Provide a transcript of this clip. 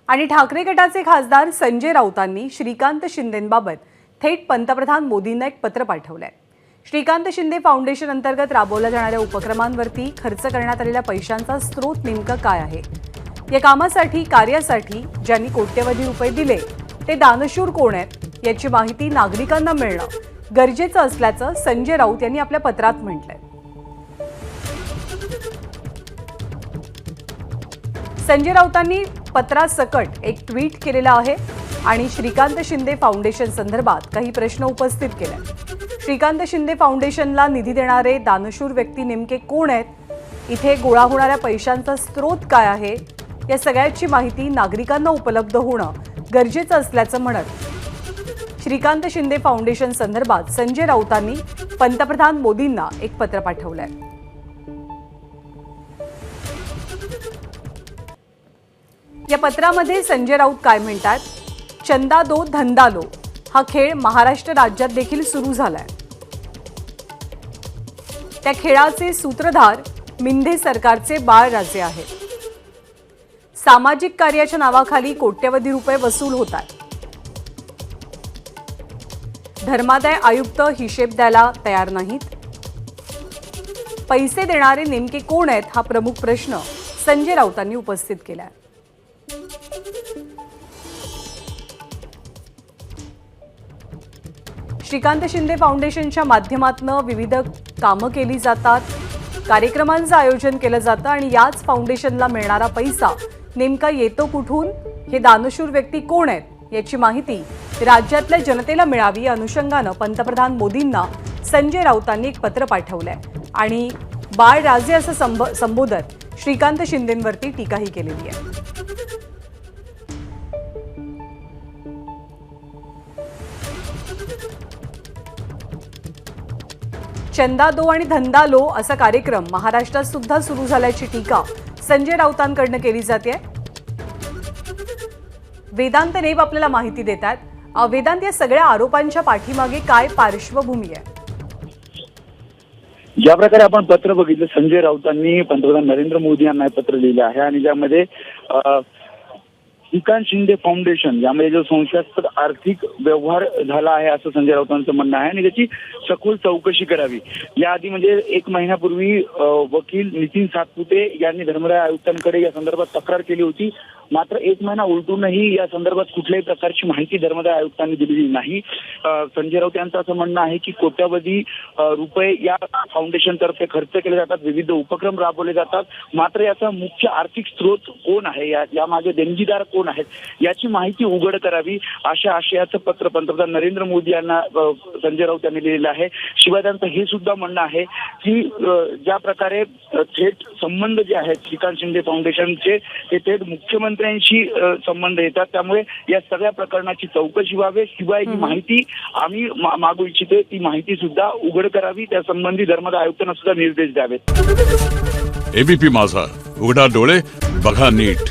आणि ठाकरे गटाचे खासदार संजय राऊतांनी श्रीकांत शिंदेंबाबत थेट पंतप्रधान मोदींना एक पत्र पाठवलंय। श्रीकांत शिंदे फाउंडेशन अंतर्गत राबवल्या जाणाऱ्या उपक्रमांवरती खर्च करण्यात आलेल्या पैशांचा स्रोत नेमका काय आहे, या कामासाठी कार्यासाठी ज्यांनी कोट्यवधी रुपये दिले ते दानशूर कोण आहेत याची माहिती नागरिकांना मिळणं गरजेचं असल्याचं संजय राऊत यांनी आपल्या पत्रात म्हटलंय। संजय राऊतांनी पत्रासकट एक ट्विट केलेलं आहे आणि श्रीकांत शिंदे फाउंडेशन संदर्भात काही प्रश्न उपस्थित केले। श्रीकांत शिंदे फाउंडेशनला निधी देणारे दानशूर व्यक्ती नेमके कोण आहेत, इथे गोळा होणाऱ्या पैशांचा स्रोत काय आहे, या सगळ्याची माहिती नागरिकांना उपलब्ध होणं गरजेचं असल्याचं म्हणत श्रीकांत शिंदे फाउंडेशन संदर्भात संजय राऊतांनी पंतप्रधान मोदींना एक पत्र पाठवलंय। या पत्रामध्ये संजय राऊत काय म्हणतात, चंदा दो धंदा लो हा खेळ महाराष्ट्र राज्यात देखील सुरू झालाय। त्या खेळाचे सूत्रधार मिंधे सरकारचे बाळराजे आहेत। सामाजिक कार्याच्या नावाखाली कोट्यवधी रुपये वसूल होतात। धर्मादाय आयुक्त हिशेब द्यायला तयार नाहीत। पैसे देणारे नेमके कोण आहेत हा प्रमुख प्रश्न संजय राऊतांनी उपस्थित केलाय। श्रीकांत शिंदे फाउंडेशनच्या माध्यमातून विविध कामं केली जातात, कार्यक्रमांचं आयोजन केलं जातं आणि याच फाउंडेशनला मिळणारा पैसा नेमका येतो कुठून, हे दानशूर व्यक्ती कोण आहेत याची माहिती राज्यातल्या जनतेला मिळावी या अनुषंगानं पंतप्रधान मोदींना संजय राऊतांनी एक पत्र पाठवलंय आणि बाळराजे असं संबोधत श्रीकांत शिंदेंवरती टीकाही केलेली आहे। चंदा दो आणि धंदा लो असा कार्यक्रम महाराष्ट्रात सुद्धा सुरू झाल्याची टीका संजय राऊतांकडून केली जाते। वेदांत नेब आपल्याला माहिती देतात। वेदांत, या सगळ्या आरोपांच्या पाठीमागे काय पार्श्वभूमी आहे? ज्या प्रकारे आपण पत्र बघितलं, संजय राऊतांनी पंतप्रधान नरेंद्र मोदी यांना पत्र लिहिलं आहे आणि ज्यामध्ये श्रीकांत शिंदे फाउंडेशन यामध्ये जो संशयास्पद आर्थिक व्यवहार झाला आहे असं संजय राऊतांचं म्हणणं आहे आणि त्याची सखोल चौकशी करावी। याआधी म्हणजे एक महिन्यापूर्वी वकील नितीन सातपुते यांनी धर्मादाय आयुक्तांकडे या संदर्भात तक्रार केली होती। मात्र एक महिना उलटूनही या संदर्भात कुठल्याही प्रकारची माहिती धर्मादाय आयुक्तांनी दिलेली नाही। संजय राऊत यांचं असं म्हणणं आहे की कोट्यवधी रुपये या फाउंडेशन तर्फे खर्च केले जातात, विविध उपक्रम राबवले जातात, मात्र याचा मुख्य आर्थिक स्रोत कोण आहे, यामागे देणगीदार कोण आहेत याची माहिती उघड करावी अशा आशयाचं पत्र पंतप्रधान नरेंद्र मोदी यांना संजय राऊत यांनी लिहिलेलं आहे। शिवाय त्यांचं हे सुद्धा म्हणणं आहे की ज्या प्रकारे थेट संबंध जे आहेत श्रीकांत शिंदे फाउंडेशनचे ते थेट मुख्यमंत्र्यांशी संबंध येतात, त्यामुळे या सगळ्या प्रकरणाची चौकशी व्हावी। शिवाय जी माहिती आम्ही मागू इच्छितो ती माहिती सुद्धा उघड करावी, त्या संबंधी धर्मादाय आयुक्तांना सुद्धा निर्देश द्यावेत। एबीपी माझा, उघडा डोळे बघा नीट।